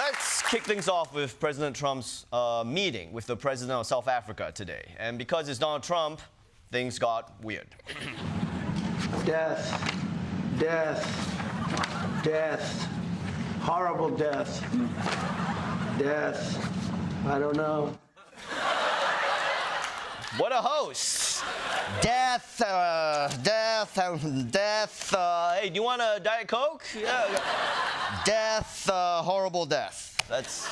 Let's kick things off with President Trump's meeting with the president of South Africa today. And because it's Donald Trump, things got weird. Death, death, death, horrible death, death, I don't know. What a host. Death, death. Hey, do you want a Diet Coke? Yeah. Death, horrible death. That's...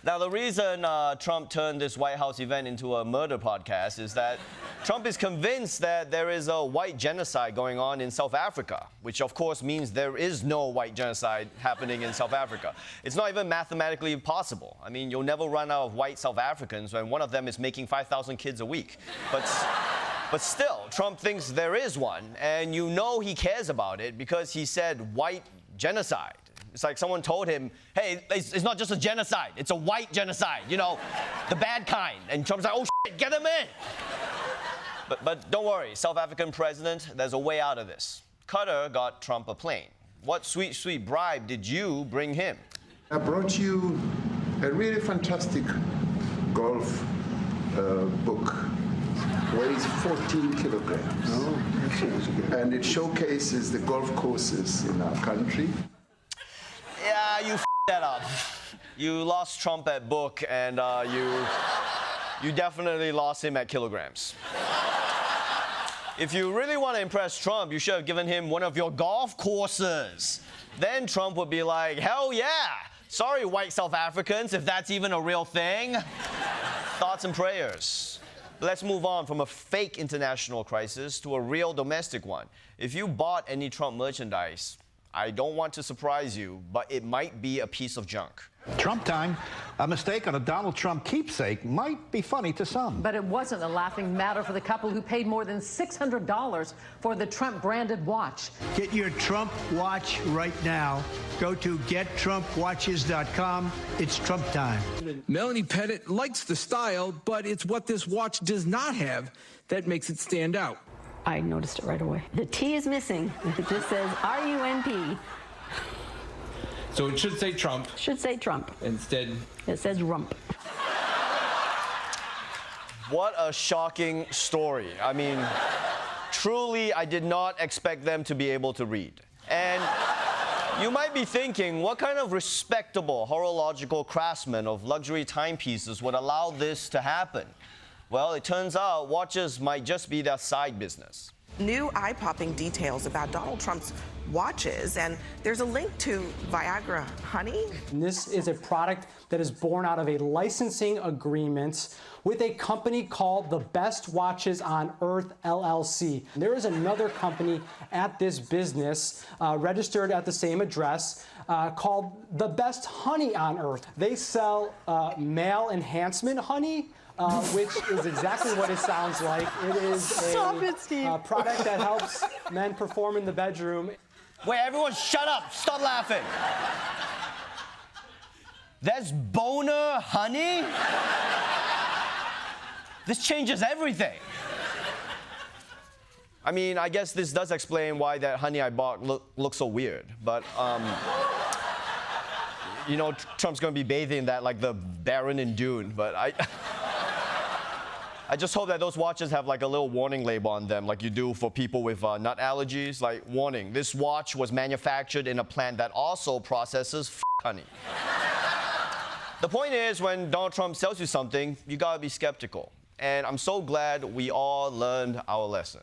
Now, the reason Trump turned this White House event into a murder podcast is that Trump is convinced that there is a white genocide going on in South Africa, which of course means there is no white genocide happening in South Africa. It's not even mathematically possible. I mean, you'll never run out of white South Africans when one of them is making 5,000 kids a week. But still, Trump thinks there is one, and you know he cares about it because he said white genocide. It's like someone told him, hey, it's not just a genocide, it's a white genocide, you know, the bad kind. And Trump's like, oh, shit, get him in. But don't worry, South African president, there's a way out of this. Qatar got Trump a plane. What sweet, sweet bribe did you bring him? I brought you a really fantastic golf book. Weighs 14 kilograms. Oh, that sounds good. And it showcases the golf courses in our country. Yeah, you that up. You lost Trump at book, and you definitely lost him at kilograms. If you really want to impress Trump, you should have given him one of your golf courses. Then Trump would be like, hell yeah. Sorry, white South Africans, if that's even a real thing. Thoughts and prayers. Let's move on from a fake international crisis to a real domestic one. If you bought any Trump merchandise, I don't want to surprise you, but it might be a piece of junk. Trump time. A mistake on a Donald Trump keepsake might be funny to some. But it wasn't a laughing matter for the couple who paid more than $600 for the Trump-branded watch. Get your Trump watch right now. Go to gettrumpwatches.com. It's Trump time. Melanie Pettit likes the style, but it's what this watch does not have that makes it stand out. I noticed it right away. The T is missing. It just says RUNP. So it should say Trump. Should say Trump. Instead, it says rump. What a shocking story. I mean, truly, I did not expect them to be able to read. And you might be thinking, what kind of respectable horological craftsman of luxury timepieces would allow this to happen? Well, it turns out watches might just be their side business. New eye-popping details about Donald Trump's watches, and there's a link to Viagra Honey. And this is a product that is born out of a licensing agreement with a company called the Best Watches on Earth, LLC. There is another company at this business registered at the same address called the Best Honey on Earth. They sell male enhancement honey, which is exactly what it sounds like. It is a product that helps men perform in the bedroom. Wait, everyone shut up. Stop laughing. There's boner honey? This changes everything. I mean, I guess this does explain why that honey I bought looks so weird. But, you know, Trump's going to be bathing in that like the Baron in Dune. But I just hope that those watches have like a little warning label on them, like you do for people with nut allergies. Like, warning, this watch was manufactured in a plant that also processes honey. The point is, when Donald Trump sells you something, you gotta be skeptical. And I'm so glad we all learned our lesson.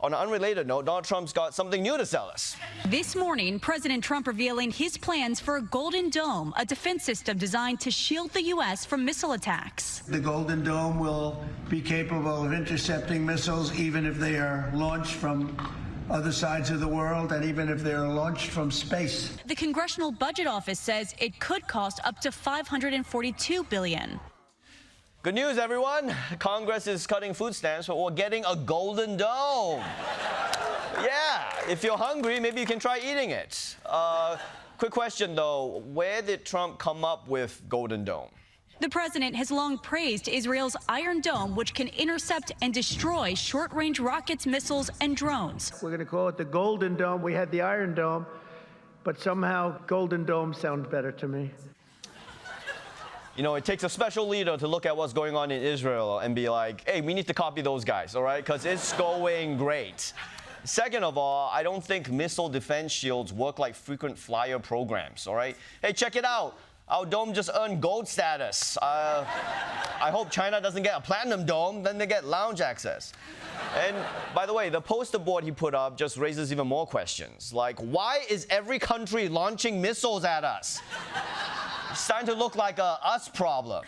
On an unrelated note, Donald Trump's got something new to sell us. This morning, President Trump revealing his plans for a Golden Dome, a defense system designed to shield the U.S. from missile attacks. The Golden Dome will be capable of intercepting missiles even if they are launched from other sides of the world and even if they are launched from space. The Congressional Budget Office says it could cost up to $542 billion. Good news, everyone. Congress is cutting food stamps, but we're getting a Golden Dome. Yeah, if you're hungry, maybe you can try eating it. Quick question, though. Where did Trump come up with Golden Dome? The president has long praised Israel's Iron Dome, which can intercept and destroy short-range rockets, missiles, and drones. We're going to call it the Golden Dome. We had the Iron Dome. but somehow Golden Dome sounds better to me. You know, it takes a special leader to look at what's going on in Israel and be like, hey, we need to copy those guys, all right? Because it's going great. Second of all, I don't think missile defense shields work like frequent flyer programs, all right? Hey, check it out. Our dome just earned gold status. I hope China doesn't get a platinum dome, then they get lounge access. And by the way, the poster board he put up just raises even more questions. Like, why is every country launching missiles at us? It's starting to look like a us problem.